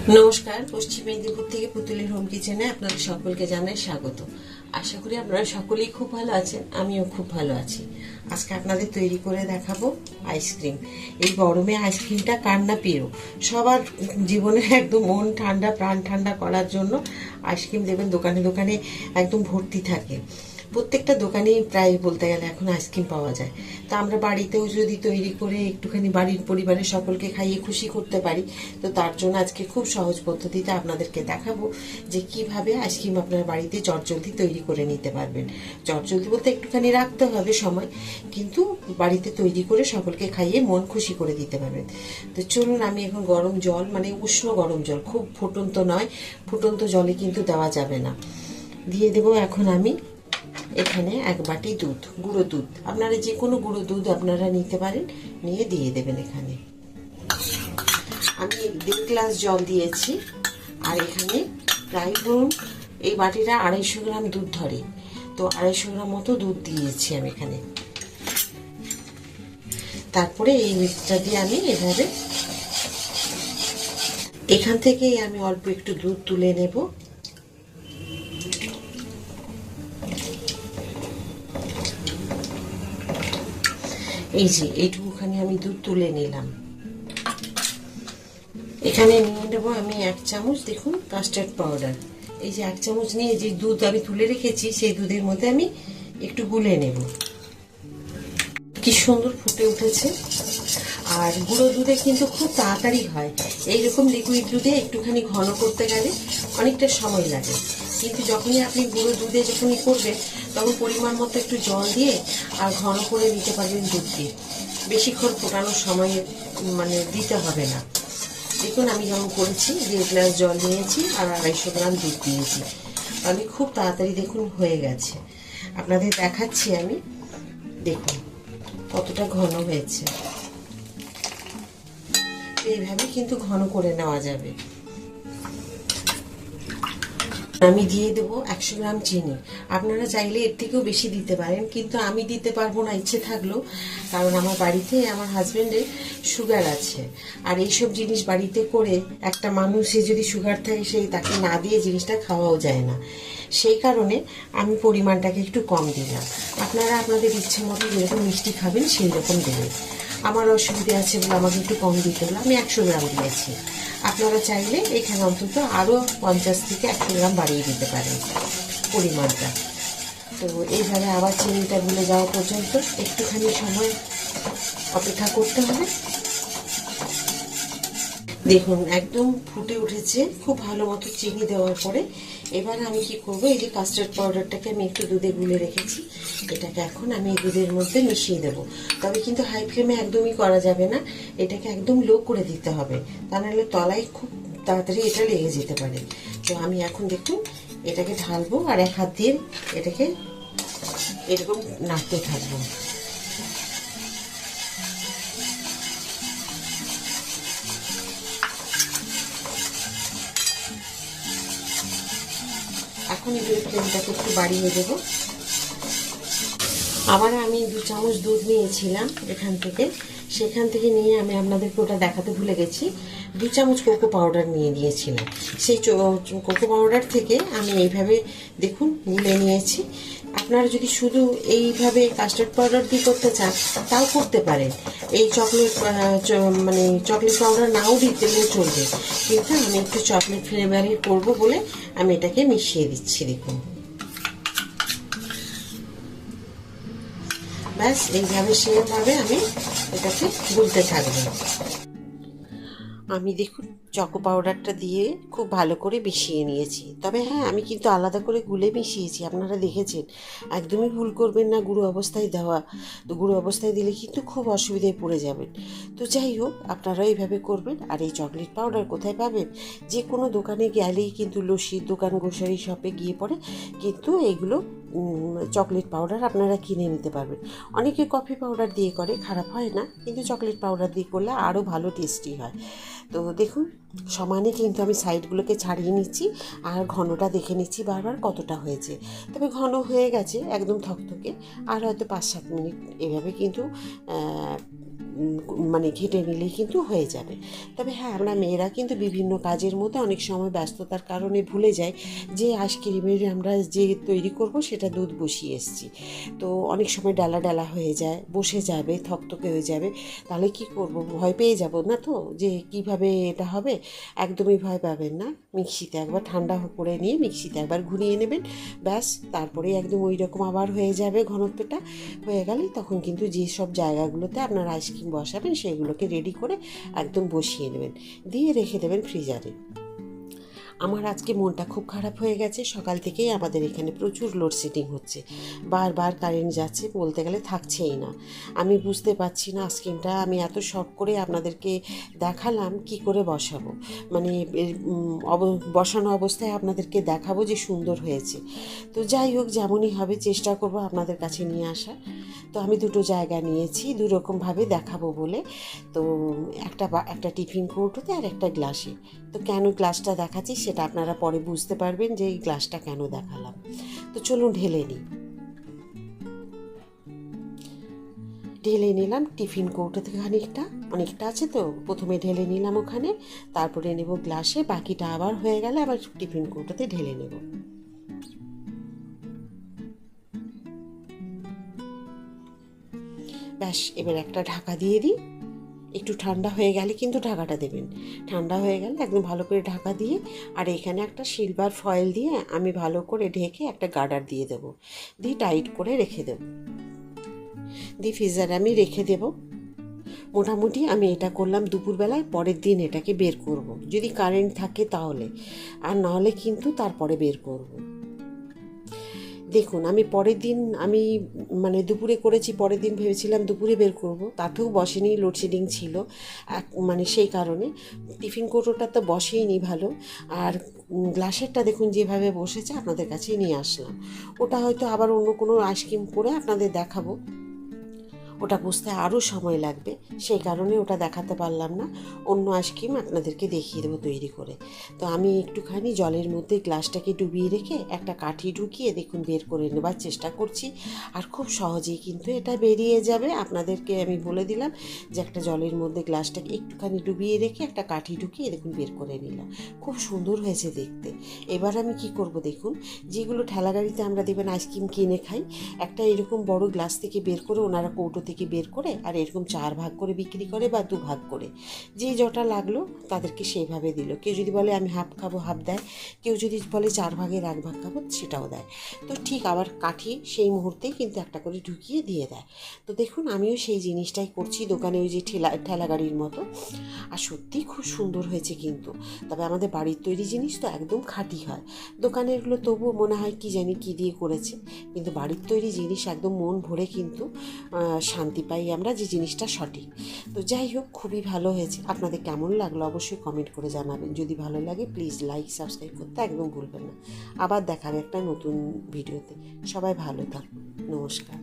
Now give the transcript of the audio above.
নমস্কার, পশ্চিম মেদিনীপুর থেকে পুতুলের হোম কিচেনে আপনাদের সকলকে জানাই স্বাগত। আশা করি আপনারা সকলেই খুব ভালো আছেন, আমিও খুব ভালো আছি। আজকে আপনাদের তৈরি করে দেখাবো আইসক্রিম। এই গরমে আইসক্রিমটা কার না প্রিয়, সবার জীবনে একদম মন ঠান্ডা প্রাণ ঠান্ডা করার জন্য আইসক্রিম দেখবেন দোকানে দোকানে একদম ভর্তি থাকে। প্রত্যেকটা দোকানেই প্রায় বলতে গেলে এখন আইসক্রিম পাওয়া যায়। তা আমরা বাড়িতেও যদি তৈরি করে একটুখানি বাড়ির পরিবারের সকলকে খাইয়ে খুশি করতে পারি, তো তার জন্য আজকে খুব সহজ পদ্ধতিতে আপনাদেরকে দেখাবো যে কিভাবে আইসক্রিম আপনার বাড়িতে চটজলদি তৈরি করে নিতে পারবেন। চটজলদি বলতে একটুখানি রাখতে হবে সময়, কিন্তু বাড়িতে তৈরি করে সকলকে খাইয়ে মন খুশি করে দিতে পারবেন। তো চলুন, আমি এখন গরম জল, মানে উষ্ণ গরম জল, খুব ফুটন্ত নয়, ফুটন্ত জলে কিন্তু দেওয়া যাবে না, দিয়ে দেবো এখন আমি এখানে 1 বাটি দুধ, গুঁড়ো দুধ। আপনারা যে কোনো গুঁড়ো দুধ আপনারা নিতে পারেন, নিয়ে দিয়ে দেবেন। এখানে আমি 1.5 গ্লাস জল দিয়েছি, আর এখানে প্রায় ধরুন এই বাটিটা 250 গ্রাম দুধ ধরে, তো 250 গ্রাম মতো দুধ দিয়েছি আমি এখানে। তারপরে এই মিক্সটা দিয়ে আমি এভাবে এখান থেকে আমি অল্প একটু দুধ তুলে নেব। এই যে এইটুকুখানি আমি দুধ তুলে নিলাম। এখানে নিয়ে নেব আমি 1 চামচ, দেখুন, কাস্টার্ড পাউডার। এই যে 1 চামচ নিয়ে যে দুধ আমি তুলে রেখেছি, সেই দুধের মধ্যে আমি একটু গুলে নেব। কি সুন্দর ফুটে উঠেছে। আর গুঁড়ো দুধে কিন্তু খুব তাড়াতাড়ি হয়। এইরকম লিকুইড দুধে একটুখানি ঘন করতে গেলে অনেকটা সময় লাগে, কিন্তু যখনই আপনি গুঁড়ো দুধে যখনই করবেন, তখন পরিমাণ মতো একটু জল দিয়ে আর ঘন করে নিতে পারবেন দুধ দিয়ে। বেশিক্ষণ ফোটানোর সময় মানে দিতে হবে না। দেখুন আমি যেমন করেছি, 1.5 গ্লাস জল নিয়েছি আর 250 গ্রাম দুধ দিয়েছি, আমি খুব তাড়াতাড়ি দেখুন হয়ে গেছে। আপনাদের দেখাচ্ছি আমি, দেখুন কতটা ঘন হয়েছে। এইভাবে কিন্তু ঘন করে নেওয়া যাবে। আমি দিয়ে দেবো 100 গ্রাম চিনি। আপনারা চাইলে এর থেকেও বেশি দিতে পারেন, কিন্তু আমি দিতে পারবো না ইচ্ছে থাকলেও, কারণ আমার বাড়িতে আমার হাজবেন্ডের সুগার আছে। আর এইসব জিনিস বাড়িতে করে একটা মানুষের যদি সুগার থাকে, সেই তাকে না দিয়ে জিনিসটা খাওয়াও যায় না। সেই কারণে আমি পরিমাণটাকে একটু কম দিলাম। আপনারা আপনাদের ইচ্ছে মতো যেরকম মিষ্টি খাবেন সেই রকম দেবেন। আমার অসুবিধা আছে বলে আমাকে একটু কম দিতে হলো, আমি 100 গ্রাম দিয়েছি। আপনারা চাইলে এখানে অন্তত আরও 50 থেকে 100 গ্রাম বাড়িয়ে দিতে পারেন পরিমাণটা। তো এইভাবে আবার চিনিটা গুলে যাওয়া পর্যন্ত একটুখানি সময় অপেক্ষা করতে হবে। দেখুন একদম ফুটে উঠেছে খুব ভালো মতো চিনি দেওয়ার পরে। এবার আমি কি করব, এই যে কাস্টার্ড পাউডারটাকে আমি একটু দুধে গুলে রেখেছি, এটাকে এখন আমি এই দুধের মধ্যে মিশিয়ে দেব। তবে কিন্তু হাই ফ্লেমে একদমই করা যাবে না, এটাকে একদম লো করে দিতে হবে, তা নাহলে তলায় খুব তাড়াতাড়ি এটা লেগে যেতে পারে। তো আমি এখন দেখুন এটাকে ঢালবো আর 1 হাত দিয়ে এটাকে এরকম নাড়তে থাকবো। এখন এই ফ্লেমটাকে একটু বাড়িয়ে দেবো। আবার আমি 2 চামচ দুধ নিয়েছিলাম এখান থেকে, সেখান থেকে নিয়ে আমি আপনাদেরকে ওটা দেখাতে ভুলে গেছি, 2 চামচ কোকো পাউডার নিয়ে নিয়েছিলাম। সেই কোকো পাউডার থেকে আমি এইভাবে দেখুন গুলে নিয়েছি। আপনারা যদি শুধু এইভাবে কাস্টার্ড পাউডার দিয়ে করতে চান তাও করতে পারেন, এই চকলেট মানে চকলেট পাউডার নাও দিতেও চলবে, কিন্তু আমি একটু চকলেট ফ্লেভারের করবো বলে আমি এটাকে মিশিয়ে দিচ্ছি। দেখুন ব্যাস এইভাবে সেমভাবে আমি এটাকে গুলতে থাকবো। আমি দেখুন চকো পাউডারটা দিয়ে খুব ভালো করে মিশিয়ে নিয়েছি। তবে হ্যাঁ, আমি কিন্তু আলাদা করে গুলে মিশিয়েছি, আপনারা দেখেছেন। একদমই ভুল করবেন না গুঁড়ো অবস্থায় দেওয়া, তো গুঁড়ো অবস্থায় দিলে কিন্তু খুব অসুবিধায় পড়ে যাবেন। তো যাই হোক, আপনারাও এইভাবে করবেন। আর এই চকলেট পাউডার কোথায় পাবেন? যে কোনো দোকানে গেলেই কিন্তু, লস্যির দোকান, গ্রোসারি শপে গিয়ে পরে কিন্তু এইগুলো চকলেট পাউডার আপনারা কিনে নিতে পারবেন। অনেকে কফি পাউডার দিয়ে করে, খারাপ হয় না, কিন্তু চকলেট পাউডার দিয়ে করলে আরও ভালো টেস্টি হয়। তো দেখুন সমানে কিন্তু আমি সাইডগুলোকে ছাড়িয়ে নিচ্ছি আর ঘনটা দেখে নিচ্ছি বারবার কতটা হয়েছে। তবে ঘন হয়ে গেছে একদম থকথকে, আর হয়তো 5-7 মিনিট এভাবে কিন্তু মানে ঘেটে নিলেই কিন্তু হয়ে যাবে। তবে হ্যাঁ, আমরা মেয়েরা কিন্তু বিভিন্ন কাজের মধ্যে অনেক সময় ব্যস্ততার কারণে ভুলে যাই যে আইসক্রিমের আমরা যে তৈরি করব সেটা দুধ বসিয়ে এসেছি। তো অনেক সময় ডালা ডালা হয়ে যায়, বসে যাবে, থকথকে হয়ে যাবে। তাহলে কি করব, ভয় পেয়ে যাব না তো যে কিভাবে এটা হবে? একদমই ভয় পাবেন না। মিক্সিতে একবার ঠান্ডা করে নিয়ে মিক্সিতে একবার ঘুরিয়ে নেবেন, ব্যাস। তারপরে একদম ওই রকম আবার হয়ে যাবে ঘনত্বটা। হয়ে গেলেই তখন কিন্তু যেসব জায়গাগুলোতে আপনার আইসক্রিম বসাবেন সেগুলোকে রেডি করে একদম বসিয়ে নেবেন, দিয়ে রেখে দেবেন ফ্রিজারে। আমার আজকে মনটা খুব খারাপ হয়ে গেছে। সকাল থেকেই আমাদের এখানে প্রচুর লোডশেডিং হচ্ছে, বারবার কারেন্ট যাচ্ছে, বলতে গেলে থাকছেই না। আমি বুঝতে পারছি না আইসক্রিমটা আমি এত শখ করে আপনাদেরকে দেখালাম কি করে বসাবো, মানে বসানো অবস্থায় আপনাদেরকে দেখাবো যে সুন্দর হয়েছে। তো যাই হোক, যেমনই হবে চেষ্টা করব আপনাদের কাছে নিয়ে আসা। তো আমি দুটো জায়গা নিয়েছি দু রকমভাবে দেখাবো বলে। তো একটা টিফিন কৌটোতে আর একটা গ্লাসে। তো কেন গ্লাসটা দেখাচ্ছি সেটা আপনারা পরে বুঝতে পারবেন যে এই গ্লাসটা কেন দেখালাম। তো চলুন ঢেলে নিই। ঢেলে নিলাম টিফিন কৌটো থেকে অনেকটা আছে, তো প্রথমে ঢেলে নিলাম ওখানে, তারপরে নেব গ্লাসে, বাকিটা আবার হয়ে গেলে আবার টিফিন কৌটোতে ঢেলে নেব। ব্যাস, এবার একটা ঢাকা দিয়ে দিই। একটু ঠান্ডা হয়ে গেলে কিন্তু ঢাকাটা দেবেন। ঠান্ডা হয়ে গেলে একদম ভালো করে ঢাকা দিয়ে, আর এখানে একটা সিলভার ফয়েল দিয়ে আমি ভালো করে ঢেকে একটা গার্ডার দিয়ে দেবো, দিয়ে টাইট করে রেখে দেবো, দিয়ে ফ্রিজারে আমি রেখে দেবো। মোটামুটি আমি এটা করলাম দুপুরবেলায়, পরের দিন এটাকে বের করব যদি কারেন্ট থাকে তাহলে, আর নাহলে কিন্তু তারপরে বের করব। দেখুন, আমি পরের দিন মানে দুপুরে করেছি, পরের দিন ভেবেছিলাম দুপুরে বের করব, তাতেও বসেনি, লোডশেডিং ছিল মানে সেই কারণে টিফিন কৌটোটা তো বসেইনি ভালো। আর গ্লাসেরটা দেখুন যেভাবে বসেছে, আপনাদের কাছে নিয়ে আসলাম। ওটা হয়তো আবার অন্য কোনো আইসক্রিম করে আপনাদের দেখাবো, ওটা বুঝতে আরও সময় লাগবে, সেই কারণে ওটা দেখাতে পারলাম না। অন্য আইসক্রিম আপনাদেরকে দেখিয়ে দেবো তৈরি করে। তো আমি একটুখানি জলের মধ্যে গ্লাসটাকে ডুবিয়ে রেখে একটা কাঠি ঢুকিয়ে দেখুন বের করে নেবার চেষ্টা করছি, আর খুব সহজেই কিন্তু এটা বেরিয়ে যাবে। আপনাদেরকে আমি বলে দিলাম যে একটা জলের মধ্যে গ্লাসটাকে একটুখানি ডুবিয়ে রেখে একটা কাঠি ঢুকিয়ে দেখুন বের করে নিলাম। খুব সুন্দর হয়েছে দেখতে। এবার আমি কি করব দেখুন, যেগুলো ঠেলা গাড়িতে আমরা দেখবেন আইসক্রিম কিনে খাই, একটা এরকম বড় গ্লাস থেকে বের করে ওনারা কৌটো থেকে বের করে আর এরকম 4 ভাগ করে বিক্রি করে বা 2 ভাগ করে, যে যটা লাগলো তাদেরকে সেইভাবে দিল। কেউ যদি বলে আমি হাফ খাবো, হাফ দেয়। কেউ যদি বলে 4 ভাগের 1 ভাগ খাবো, সেটাও দেয়। তো ঠিক আবার কাঠি সেই মুহূর্তেই কিন্তু একটা করে ঢুকিয়ে দিয়ে দেয়। তো দেখুন, আমিও সেই জিনিসটাই করছি দোকানে, ওই যে ঠেলা গাড়ির মতো। আর সত্যিই খুব সুন্দর হয়েছে কিন্তু। তবে আমাদের বাড়ির তৈরি জিনিস তো একদম খাঁটি হয়। দোকানেরগুলো তবুও মনে হয় কি জানি কী দিয়ে করেছে, কিন্তু বাড়ির তৈরি জিনিস একদম মন ভরে কিন্তু শান্তি পাই আমরা যে জিনিসটা সঠিক। তো যাই হোক, খুবই ভালো হয়েছে। আপনাদের কেমন লাগলো অবশ্যই কমেন্ট করে জানাবেন। যদি ভালো লাগে প্লিজ লাইক সাবস্ক্রাইব করতে একদম ভুলবেন না। আবার দেখাবে একটা নতুন ভিডিওতে। সবাই ভালো থাকুন, নমস্কার।